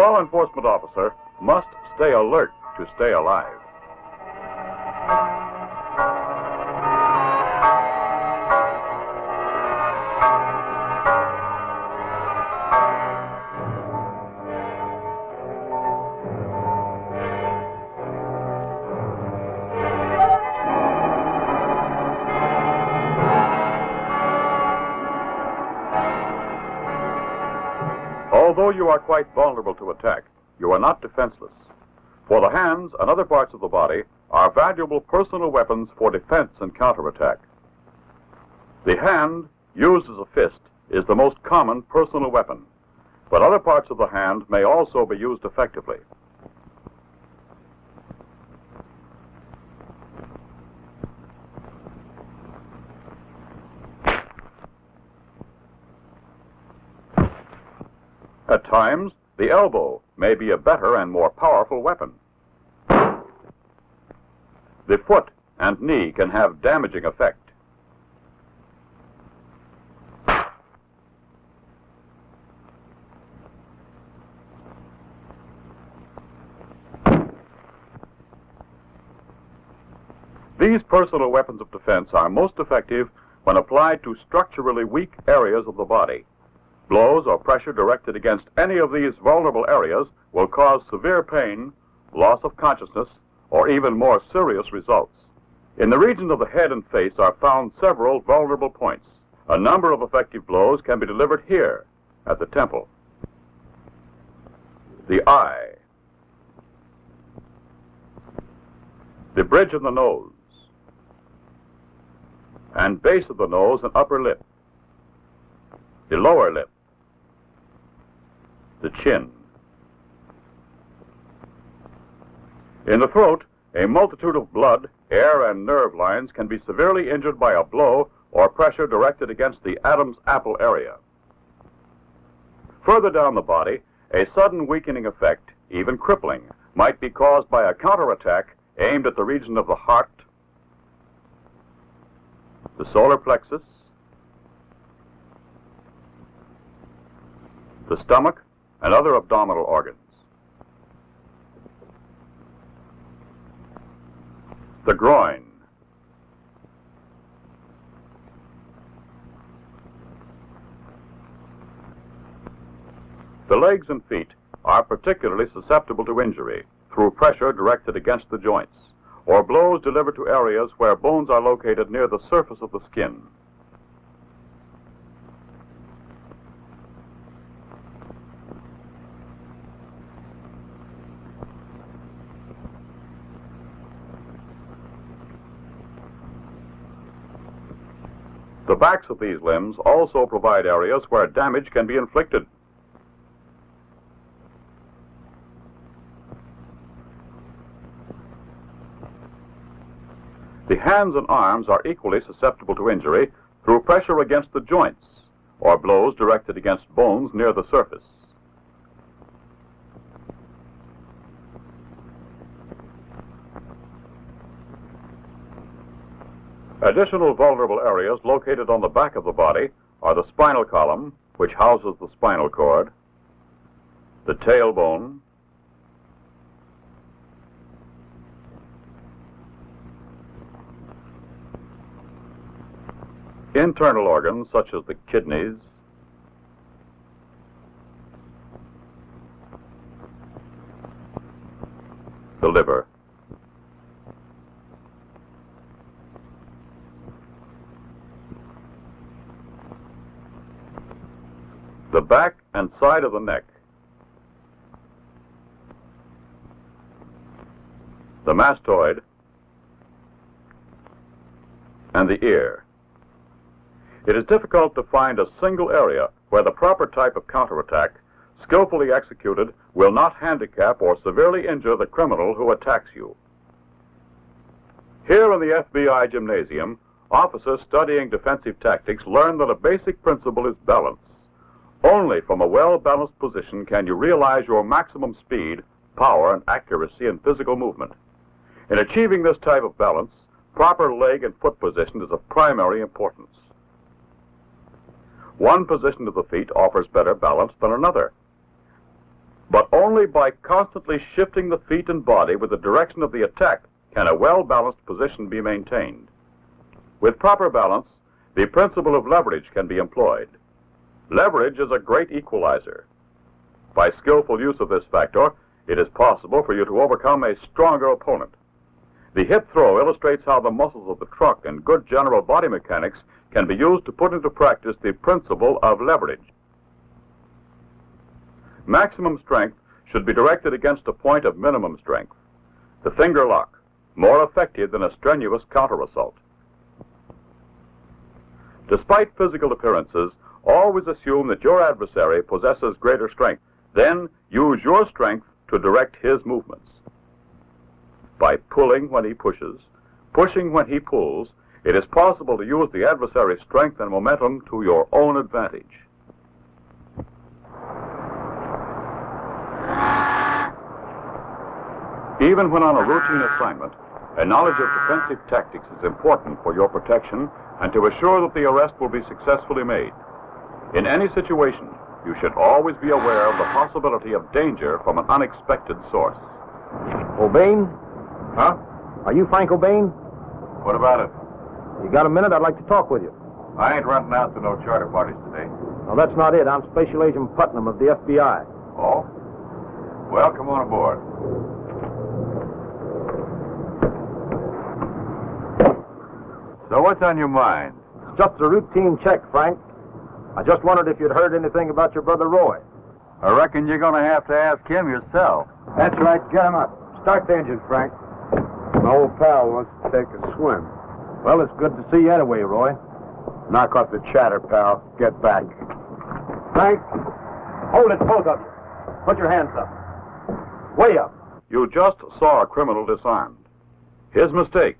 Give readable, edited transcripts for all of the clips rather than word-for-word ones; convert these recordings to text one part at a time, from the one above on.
law enforcement officer must stay alert to stay alive. Although you are quite vulnerable to attack, you are not defenseless. For the hands and other parts of the body are valuable personal weapons for defense and counterattack. The hand, used as a fist, is the most common personal weapon, but other parts of the hand may also be used effectively. At times, the elbow may be a better and more powerful weapon. The foot and knee can have damaging effect. These personal weapons of defense are most effective when applied to structurally weak areas of the body. Blows or pressure directed against any of these vulnerable areas will cause severe pain, loss of consciousness, or even more serious results. In the region of the head and face are found several vulnerable points. A number of effective blows can be delivered here, at the temple, the eye, the bridge of the nose, and base of the nose and upper lip, the lower lip, the chin. In the throat, a multitude of blood, air, and nerve lines can be severely injured by a blow or pressure directed against the Adam's apple area. Further down the body, a sudden weakening effect, even crippling, might be caused by a counterattack aimed at the region of the heart, the solar plexus, the stomach, and other abdominal organs. The groin, the legs and feet are particularly susceptible to injury through pressure directed against the joints or blows delivered to areas where bones are located near the surface of the skin. The backs of these limbs also provide areas where damage can be inflicted. The hands and arms are equally susceptible to injury through pressure against the joints or blows directed against bones near the surface. Additional vulnerable areas located on the back of the body are the spinal column, which houses the spinal cord, the tailbone, internal organs such as the kidneys, the liver, the back and side of the neck, the mastoid, and the ear. It is difficult to find a single area where the proper type of counterattack, skillfully executed, will not handicap or severely injure the criminal who attacks you. Here in the FBI gymnasium, officers studying defensive tactics learn that a basic principle is balance. Only from a well-balanced position can you realize your maximum speed, power, and accuracy in physical movement. In achieving this type of balance, proper leg and foot position is of primary importance. One position of the feet offers better balance than another. But only by constantly shifting the feet and body with the direction of the attack can a well-balanced position be maintained. With proper balance, the principle of leverage can be employed. Leverage is a great equalizer. By skillful use of this factor, it is possible for you to overcome a stronger opponent. The hip throw illustrates how the muscles of the trunk and good general body mechanics can be used to put into practice the principle of leverage. Maximum strength should be directed against a point of minimum strength. The finger lock, more effective than a strenuous counter-assault. Despite physical appearances, always assume that your adversary possesses greater strength. Then use your strength to direct his movements. By pulling when he pushes, pushing when he pulls, it is possible to use the adversary's strength and momentum to your own advantage. Even when on a routine assignment, a knowledge of defensive tactics is important for your protection and to assure that the arrest will be successfully made. In any situation, you should always be aware of the possibility of danger from an unexpected source. O'Bain? Huh? Are you Frank O'Bain? What about it? You got a minute? I'd like to talk with you. I ain't renting out to no charter parties today. No, that's not it. I'm Special Agent Putnam of the FBI. Oh? Well, come on aboard. So what's on your mind? It's just a routine check, Frank. I just wondered if you'd heard anything about your brother Roy. I reckon you're going to have to ask him yourself. That's right. Get him up. Start the engine, Frank. My old pal wants to take a swim. Well, it's good to see you anyway, Roy. Knock off the chatter, pal. Get back. Frank, hold it, both of you. Put your hands up. Way up. You just saw a criminal disarmed. His mistake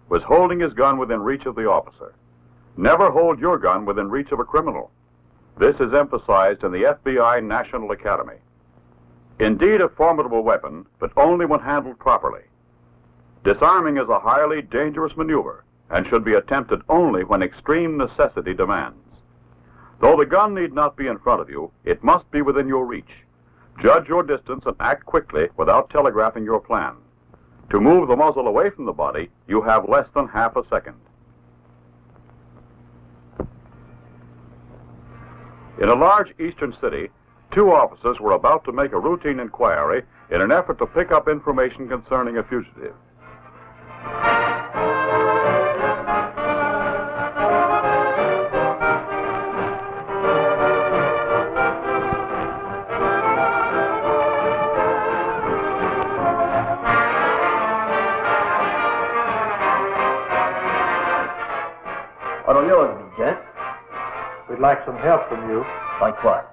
was holding his gun within reach of the officer. Never hold your gun within reach of a criminal. This is emphasized in the FBI National Academy. Indeed a formidable weapon, but only when handled properly. Disarming is a highly dangerous maneuver and should be attempted only when extreme necessity demands. Though the gun need not be in front of you, it must be within your reach. Judge your distance and act quickly without telegraphing your plan. To move the muzzle away from the body, you have less than half a second. In a large eastern city, two officers were about to make a routine inquiry in an effort to pick up information concerning a fugitive. What'll yours be, gents? We'd like some help from you. Like what?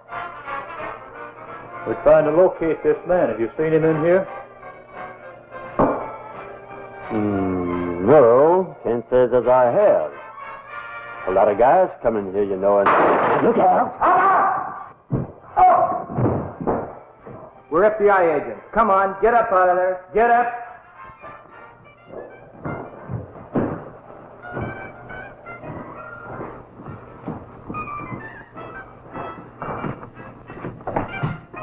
We're trying to locate this man. Have you seen him in here? No, can't say that I have. A lot of guys come in here, you know, and... Look out! We're FBI agents. Come on, get up out of there. Get up.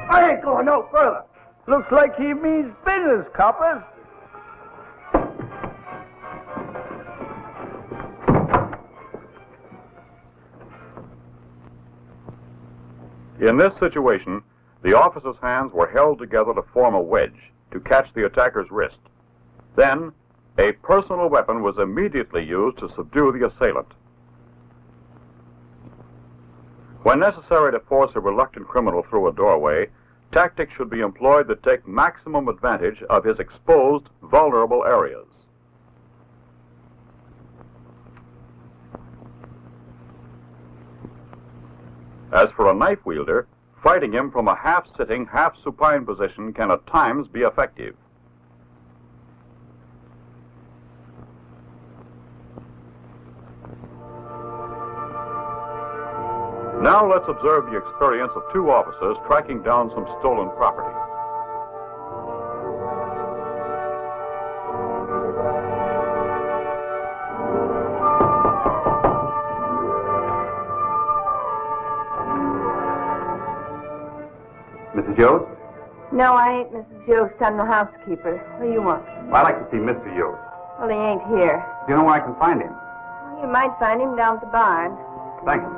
I ain't going no further. Looks like he means business, coppers. In this situation, the officer's hands were held together to form a wedge to catch the attacker's wrist. Then, a personal weapon was immediately used to subdue the assailant. When necessary to force a reluctant criminal through a doorway, tactics should be employed that take maximum advantage of his exposed, vulnerable areas. As for a knife wielder, fighting him from a half-sitting, half-supine position can at times be effective. Now let's observe the experience of two officers tracking down some stolen property. Mrs. Jones? No, I ain't Mrs. Yost. I'm the housekeeper. What do you want? Well, I'd like to see Mr. Yost. Well, he ain't here. Do you know where I can find him? Well, you might find him down at the barn. Thank you.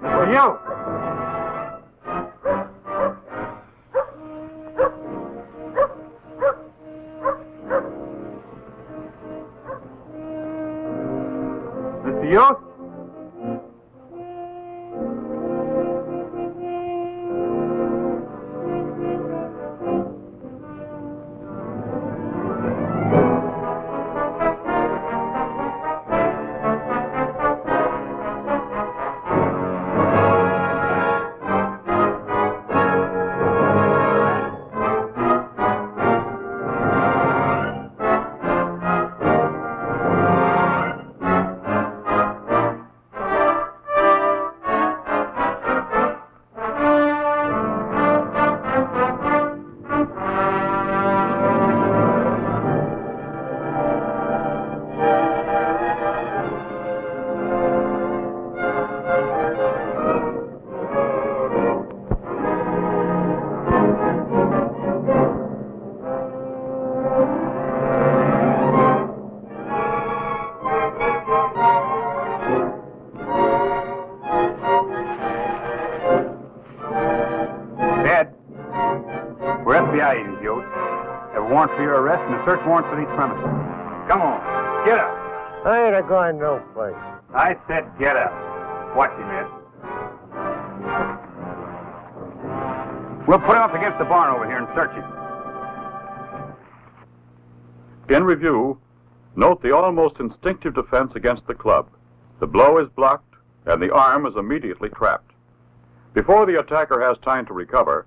Mr. Yost! Mr. Yost? We're FBI agents, Yost. Have a warrant for your arrest and a search warrant for these premises. Come on, get up. I ain't going no place. I said get up. Watch him, Ed. We'll put him up against the barn over here and search him. In review, note the almost instinctive defense against the club. The blow is blocked, and the arm is immediately trapped. Before the attacker has time to recover,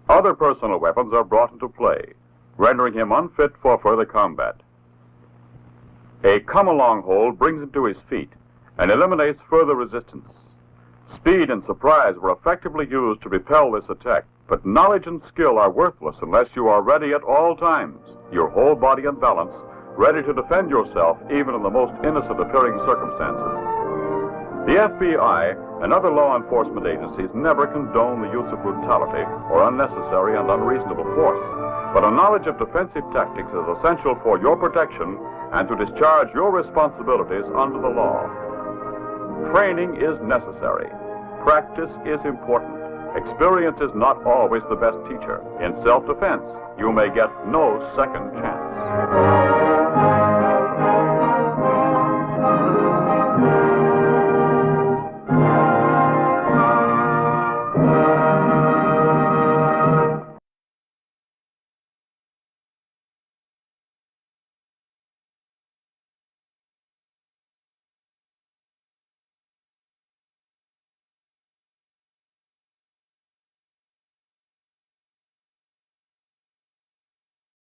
other personal weapons are brought into play, rendering him unfit for further combat. A come-along hold brings him to his feet and eliminates further resistance. Speed and surprise were effectively used to repel this attack, but knowledge and skill are worthless unless you are ready at all times, your whole body in balance, ready to defend yourself even in the most innocent-appearing circumstances. The FBI and other law enforcement agencies never condone the use of brutality or unnecessary and unreasonable force, but a knowledge of defensive tactics is essential for your protection and to discharge your responsibilities under the law. Training is necessary. Practice is important. Experience is not always the best teacher. In self-defense, you may get no second chance.